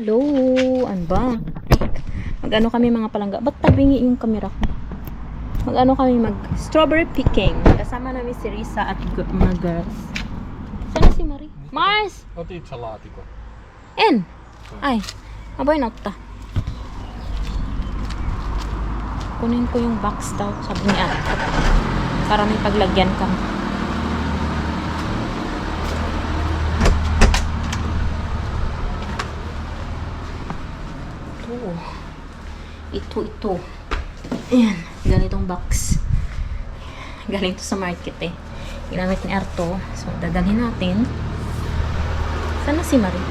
Hello, ano ba? Mag-ano kami mga palangga? Ba't tabingi yung camera ko? Mag-ano kami strawberry picking. Kasama namin si Risa at mga girls. Sana si Marie? Mars! Oti salatiko. En! Ay, aboy na ta. Kunin ko yung box daw, sabi niya. Para may paglagyan ka. Ito. Ayan, ganitong box. Galing to sa market eh. Ginamit ni Arto. So, dadalhin natin. Sana si Marie?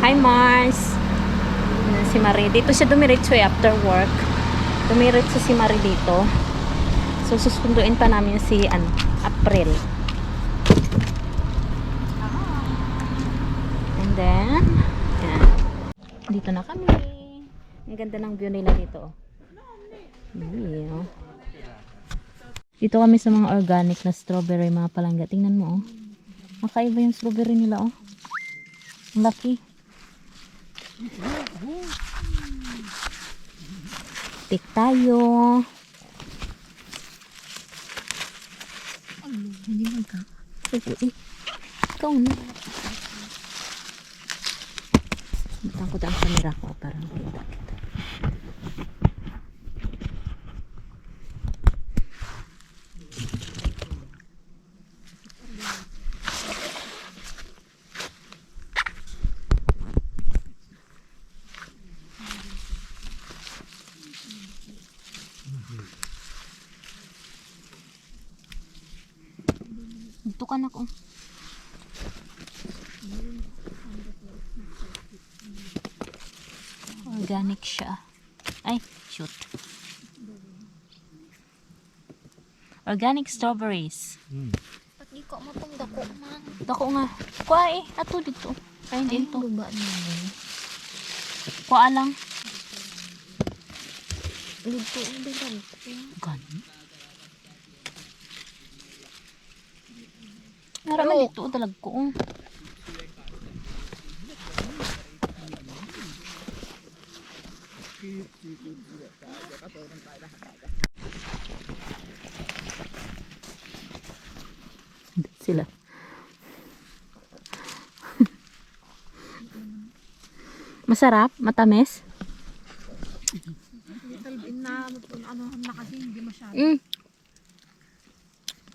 Hi, Mars! Ayan, si Marie. Dito siya dumiretso eh, after work. Dumiretso si Marie dito. So, susunduin pa namin si April. And then, ayan. Dito na kami. Ang ganda ng view nila dito. Yeah. Dito kami sa mga organic na strawberry, mga palangga. Tingnan mo, oh. Makaiba yung strawberry nila, oh. Ang laki. Tik tayo. Hindi man ka. Ikaw na. Tangkot ang camera ko para makita kita. Dito ka na ko. Organic siya. Ay, shoot. Organic strawberries. At di ko matong dako man. Dako nga. Kuha eh. Ato dito. Kain din to. Baba naman. Kuha lang. Dito ang bilang. Gani. Naraman dito. Dalag ko. Sila. Masarap? Matamis?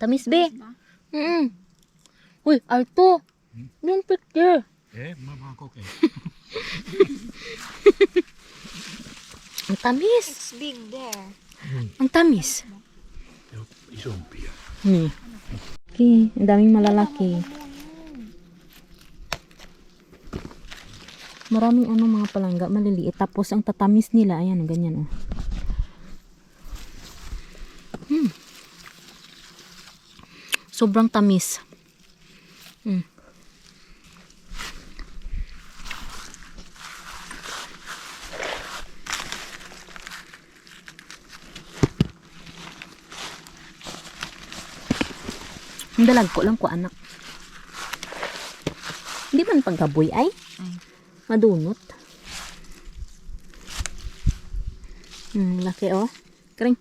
Tamis, be. Uy, Arto. Yung picture. Mama koke. Ang tamis. It's big there. Ang tamis. Isompia. Okay, ang daming malalaki. Maraming mga palangga, maliliit. Tapos ang tatamis nila, ayan, ganyan oh. Sobrang tamis. Ang dalag ko lang ko anak. Hindi man pagkaboy ay. Madunot. Laki oh. Kring.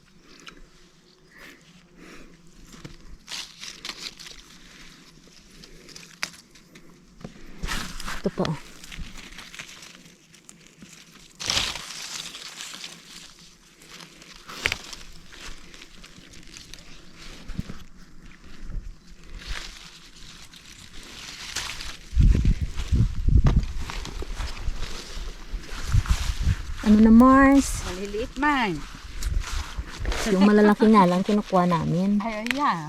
Ito po oh. Ano na Mars? Maliliit man. Yung malalaki nga lang kinukuha namin. Ay, yeah.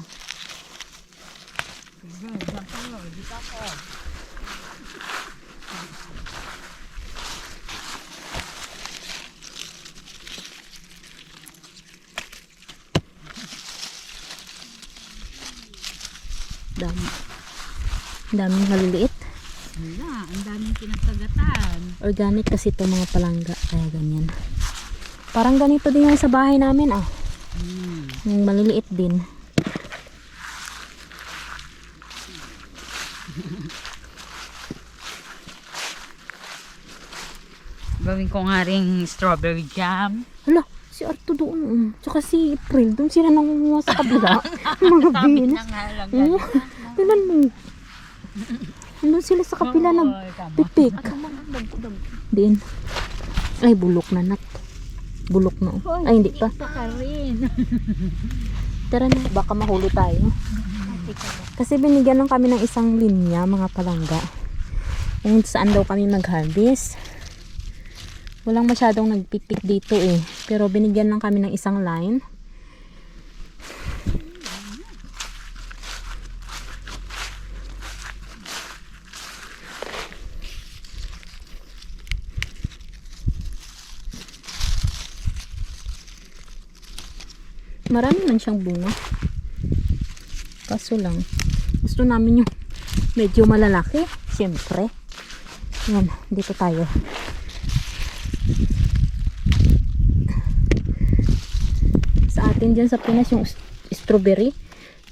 Daming maliliit. Wala, ang daming pinagkagatan. Organic kasi ito mga palangga. Kaya ganyan. Parang ganito din yung sa bahay namin ah. Yung maliliit din. Gawin ko nga ring strawberry jam. Hala, si Arto doon. Tsaka si April, doon sila nangunguha sa kabila. Mga binas. nga lang. Oo, tingnan mo. Andun sila sa kapila ng pipik. Din. Ay, bulok na nat. Bulok na. Ay, hindi pa. Pa rin. Tara na, baka mahuli tayo. Kasi binigyan lang kami ng isang linya, mga palangga. Kung saan daw kami mag-harvest. Walang masyadong nagpipik dito eh. Pero binigyan lang kami ng isang line. Marami man siyang bunga. Kaso lang, gusto namin yung medyo malalaki. Siyempre. Yan, dito tayo. Sa atin dyan sa Pinas yung strawberry.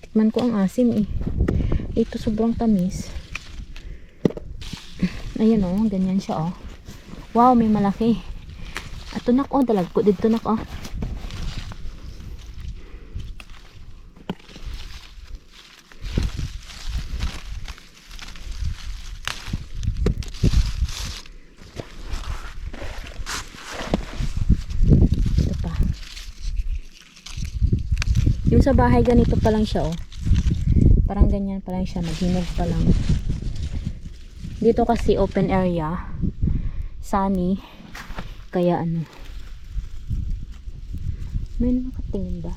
Tikman ko ang asim eh. Ito sobrang tamis. Ayan o, ganyan siya o. Wow, may malaki. Ato nak o, dalag ko dito nak o. Yung sa bahay ganito pa lang siya oh. Parang ganyan pa lang siya, maghinog pa lang. Dito kasi open area, sunny, kaya ano. May nakatingin ba?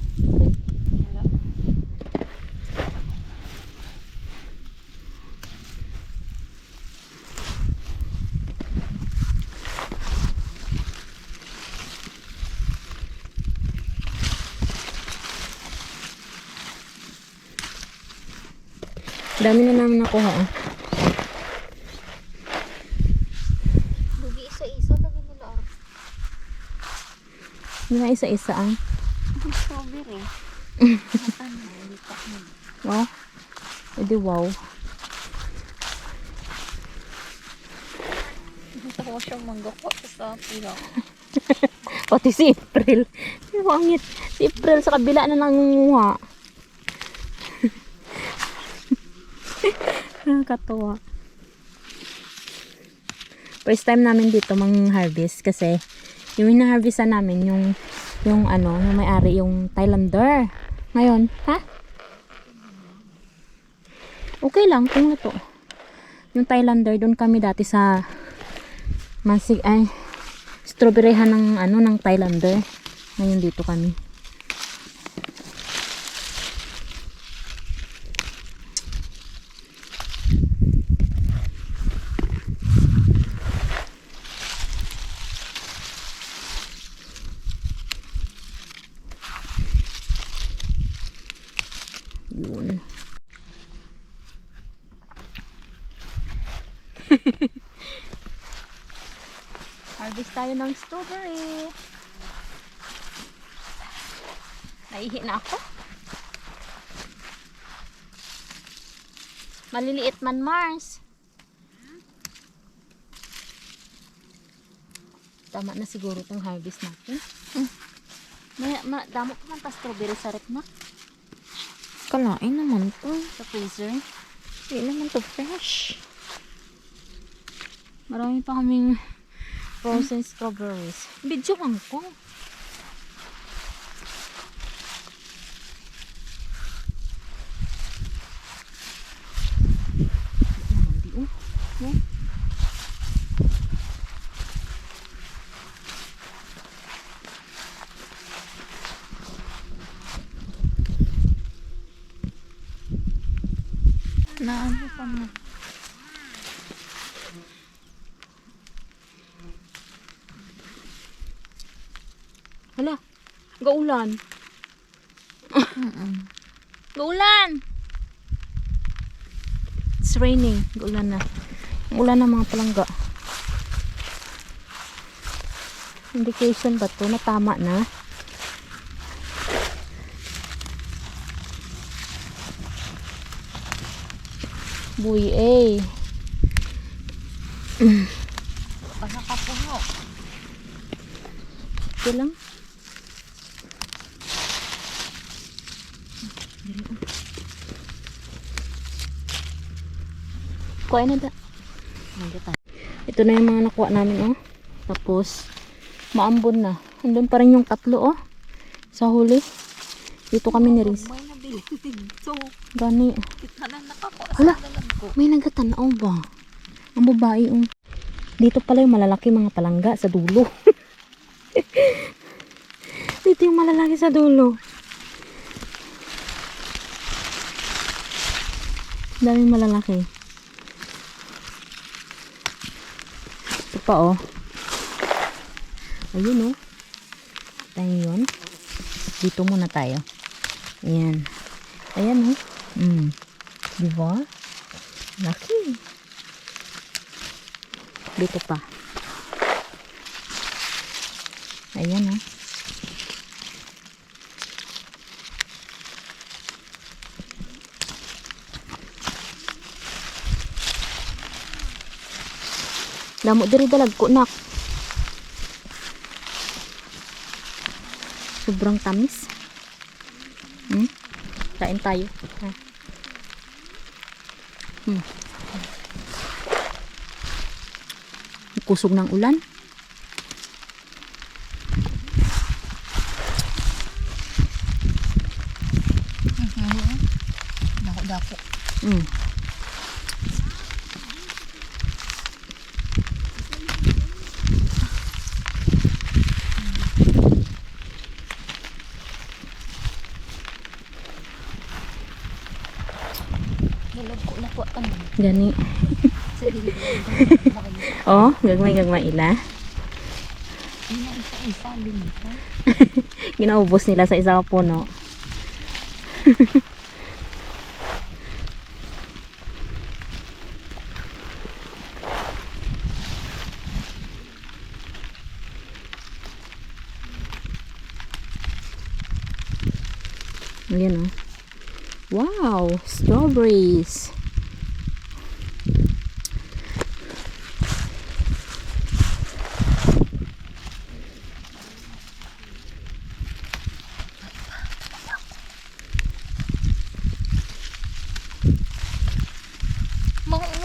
Okay. Dami na namin nakuha oh. Lugi isa-isa lagi nila. Yung nga isa-isa ah. Strawberry. Oh. Edi wow. Gusto ko siyang mangga ko sa pila. Pati si April. Wangit. Si April sa kabila na nangunguha. Nakakatawa. First time namin dito mang-harvest kasi yung hina-harvestan namin yung ano, yung may-ari yung Thailander. Ngayon, ha? Okay lang kung ito. Yung Thailander doon kami dati sa strawberryhan ng ano ng Thailander. Ngayon dito kami. Yun. Harvest tayo ng strawberry. Naihi na ako. Maliliit man, Mars. Tama na siguro itong harvest natin. Damo pa man pa strawberry sa rep na. Kalain naman to. Sa freezer. Hindi naman to fresh. Marami pa kaming frozen strawberries. Video lang ko. Naman di oh. No? Na ano pa mo? Hala, gaulan. Gaulan! It's raining. Gaulan na. Ulan na mga palangga. Indication ba to na tama na? Buy eh. Pasakapuno. Ito lang. Kuha na da. Ito na yung mga nakuha namin, oh. Tapos, maambon na. Andun pa rin yung tatlo, oh. Sa huli. Dito kami ni Riz. May nabili dito. Gani. Kita na nakakuha Hala. sa dalag ko. May nagatanaw ba? Ang babae, oh. Dito pala yung malalaki mga palangga sa dulo. Dito yung malalaki sa dulo. Daming malalaki. Ito pa, oh. Ayun, oh. Tayo yun. Dito muna tayo. Ayan. Ayan, oh. Diba? Laki. Dito pa. Ayan, oh. Damo diri dalag ko, nak. Sobrang tamis. Kain tayo. Ha. Kusog ng ulan. Dako-dako. Hilog ko na po kami. Gani. Sa hilog. Oh, gagmay ila. Isa-isa limita. Ginaubos nila sa isa ka puno. Ayan, oh. Wow, strawberries.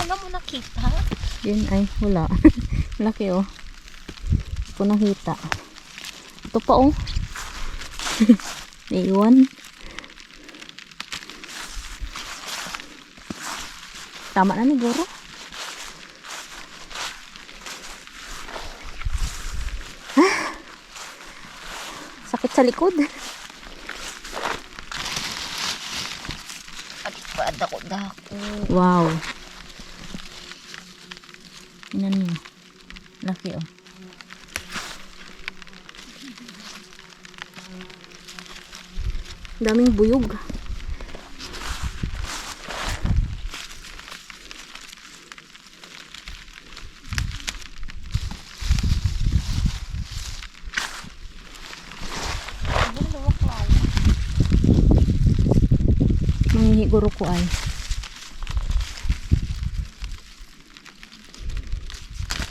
Wala mo nakita? Yun ay, wala. Laki, oh. Hindi ko nakita. Ito pa, oh. Naiwan. Tama na ni Goro. Sakit sa likod. At dako-dako. Wow. Tingnan niyo. Laki, oh. Daming buyog. Manghihiguro ko ay.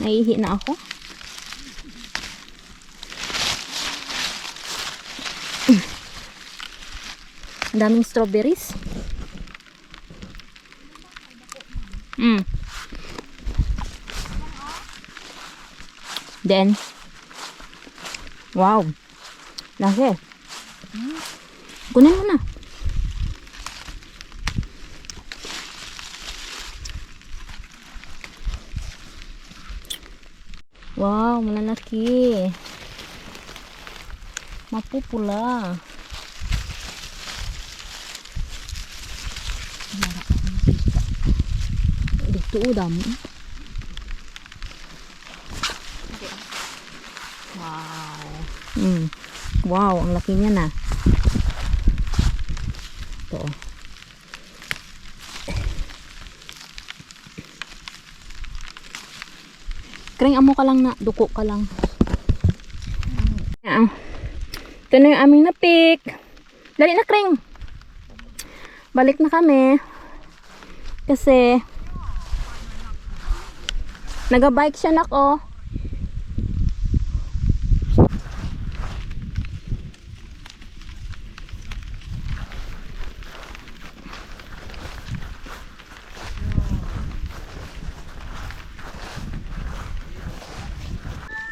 Naihi na ako. Ang daming strawberries. Then, wow. Laki. Kunin mo na. Wow, malalaki. Mapupula. Dito udam. Wow. Wow, ang laki niya na. Ito. Kring amo ka lang na, duko ka lang. Ito na yung aming napik. Dali na, Kring. Balik na kami. Kasi naga-bike siya nako.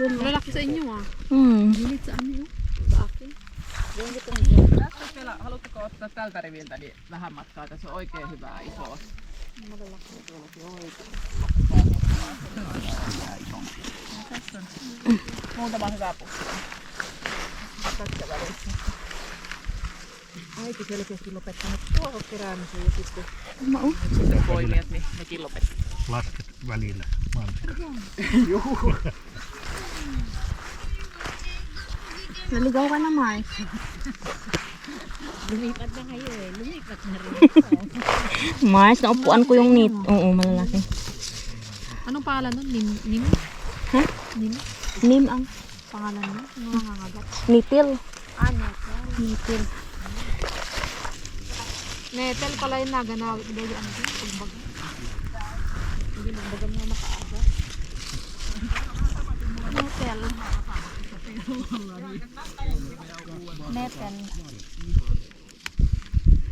Lalaki sa inyo ah. Gilit sa amin oh. Sa akin. Vielä, haluatteko ottaa tältä riviltä niin vähän matkaa? Tässä on oikein hyvä iso. Muutama hyvä pussi. Tässä välissä. Äiti selkeästi lopettanut tuohon keräämisen ja sitten poimijat, niin nekin lopettaa. Lasket välillä mansikka. Naligaw ka na, Mars. Lumipat na kayo eh. Lumipat na rin. Mars, naupuan ko yung nit. Oo, malalaki. Anong pangalan nun? Nim? Ha? Nim? Nim ang Pangalan nun? Ano nangangagat? nitil. Netel. Nitil. Netel pala yung naganaw. Dahil ano din? Pagbaga. Hindi magbaga mo makaaga. Netel. Netel.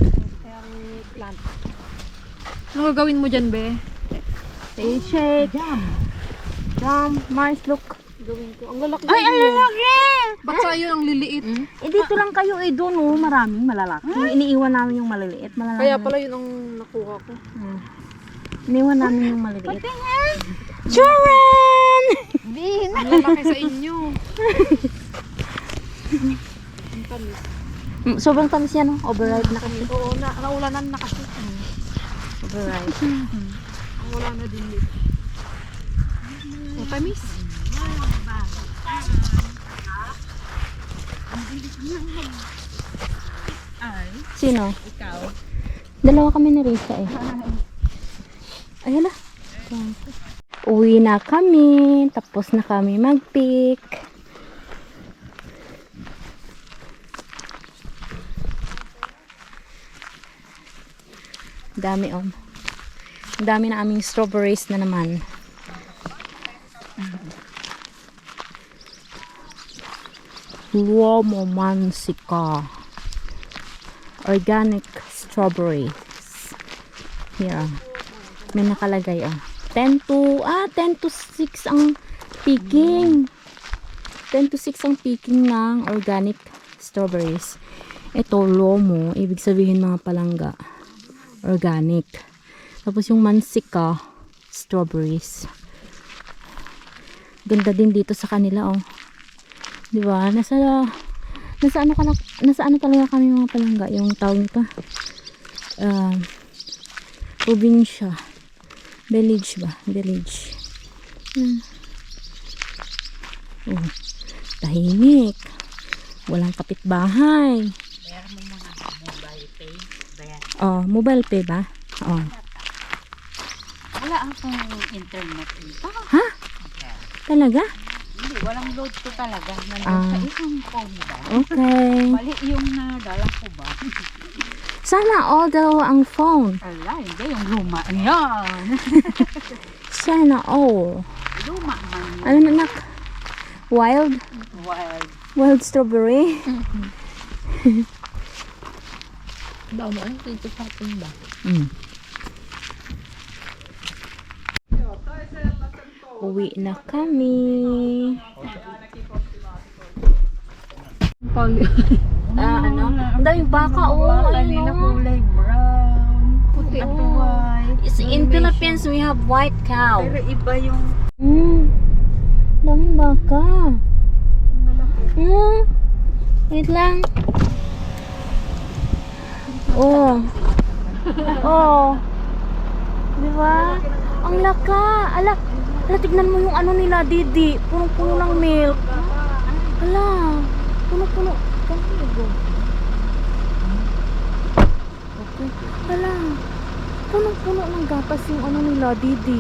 Netel plant. Ano gagawin mo dyan, be? Shake. Jam. Mars, look. Gawin ko. Ang lalaki. Ay, ang lalaki! Ba't sa'yo ang liliit? Eh, dito lang kayo eh. Doon oh, maraming malalaki. Iniiwan namin yung maliliit. Malalaki. Kaya pala yun ang nakuha ko. Iniwan namin yung maliliit. Joran! Ang lalaki sa inyo. Ang tamis. Sobrang tamis yan, oh. Override na kami. Oo, naulanan na kasi. Override. Ang wala na din dito. Ang tamis. Sino? Ikaw. Dalawa kami ni Risa eh. Ay, hala. Uwi na kami. Tapos na kami mag-pick. Dami oh. Ang dami na aming strawberries na naman. Luomo Mansica. Organic strawberries. Here. May nakalagay oh. 10 to 6 ang picking. 10 to 6 ang picking ng organic strawberries. Ito Luomo, ibig sabihin mga palangga. Organic. Tapos yung Mansica strawberries. Ganda din dito sa kanila oh. 'Di ba? Nasa ano talaga kami mga palangga, yung tawag nito. Probinsya. Village ba? Village. Oh, tahimik. Walang kapitbahay. Meron mo mga mobile pay. Bayan. Oh, mobile pay ba? Oh. Wala akong internet dito. Ha? Talaga? Hindi, walang load ko talaga. Nandun Ah. sa isang phone ba? Okay. Mali yung nadala ko ba? Sana all dalawa ang phone. Ala, hindi yung luma. Ayan. Sana all. Luma man yun. Ano na nak? Wild? Wild. Wild strawberry? Ba mo ay dito pa atin ba? Uwi na kami. Pali. Ano? Ang daming baka, oh. Ayun, Kanina oh. kulay brown. Puti At oh. white. In Philippines, we have white cow. Pero iba yung Daming baka. Wait lang. Oh. Oh. Di ba? Ang laka. Ala, tignan mo yung ano nila, Didi. Punong-puno ng milk. Ala, puno-puno. Okay. Ala, punong-puno ng gatas yung ano nila, Didi.